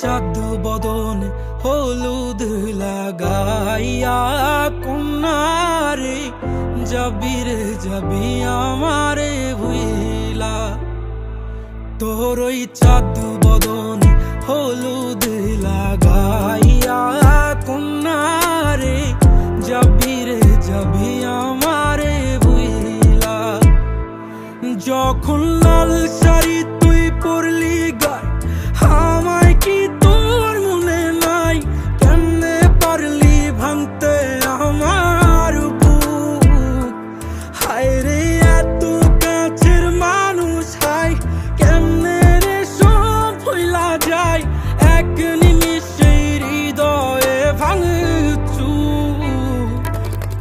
চাঁদ বদন হলুদ লাগাইয়া কন্যারে যাবি রে যাবি আমারে ভুইলা। তোর ওই চাঁদ বদন হলুদ লাগাইয়া কন্যারে যাবি রে যাবি আমারে ভুইলা। যখন লাল শাড়ি তুই পরলি গায় আমায় কি তোর মনে নাই? কেমনে পারলি ভাঙতে আমার বুক? হায় রে এত কাছের মানুষ, হায় কেমনে রে সব ভুইলা যায় এক নিমিষে হৃদয়ে ভাঙচুর।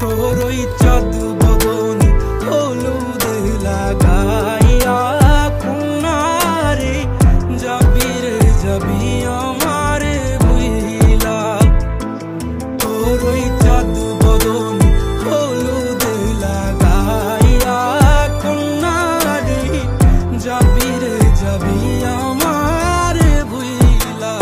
তোর ওই চাঁদ বদন হলুদ লাগাইয়া কন্যারে যাবি রে যাবি আমারে ভুইলা। তোর ওই চাঁদ বদন হলুদ লাগাইয়া কন্যারে যাবি রে যাবি আমারে ভুইলা।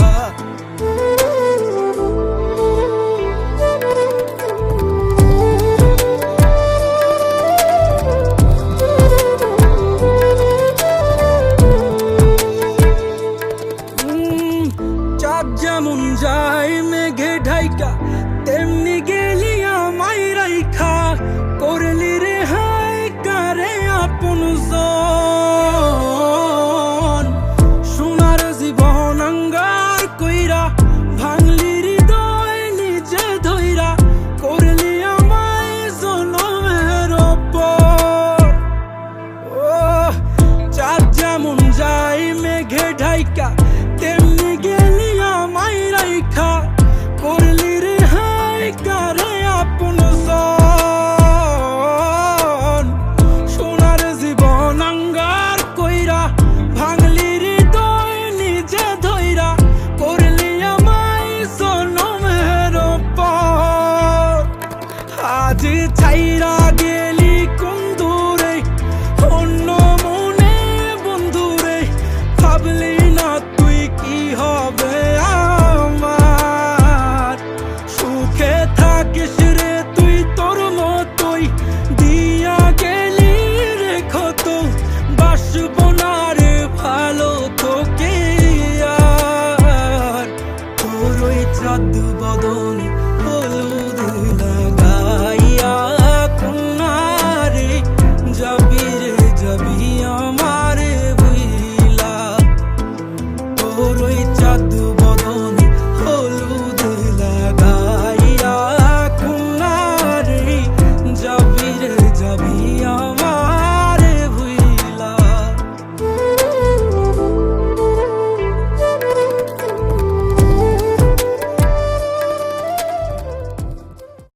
চাঁদ যেমন যায় মেঘে ঢাইকা তেমনি গেলি আমায় রাইখা। করলি রে হায় কারে আপন জন, সোনার জীবন আঙ্গার কইরা ভাঙলি হৃদয় নিজে ধইরা। করলি আমায় জনমের ওপর। ও চাঁদ যেমন যায় মেঘে ঢাইকা তেমনি গেলি আমায় রাইখা। করলি রে হায় কারে আপন জন, সোনার জীবন আঙ্গার কইরা ভাঙলি হৃদয় নিজে ধইরা। করলি আমায় জনমের ওপর। আজ ছাইরা গেলি কোন দূরে অন্য মনে বন্ধুরে। ভাবলি না তুই কি হবে আমার? সুখে থাকিস রে তুই তোর মতোই দিয়া গেলি রে ক্ষত। বাসব না রে ভালো তোকে আর। তোর ওই চাঁদ বদন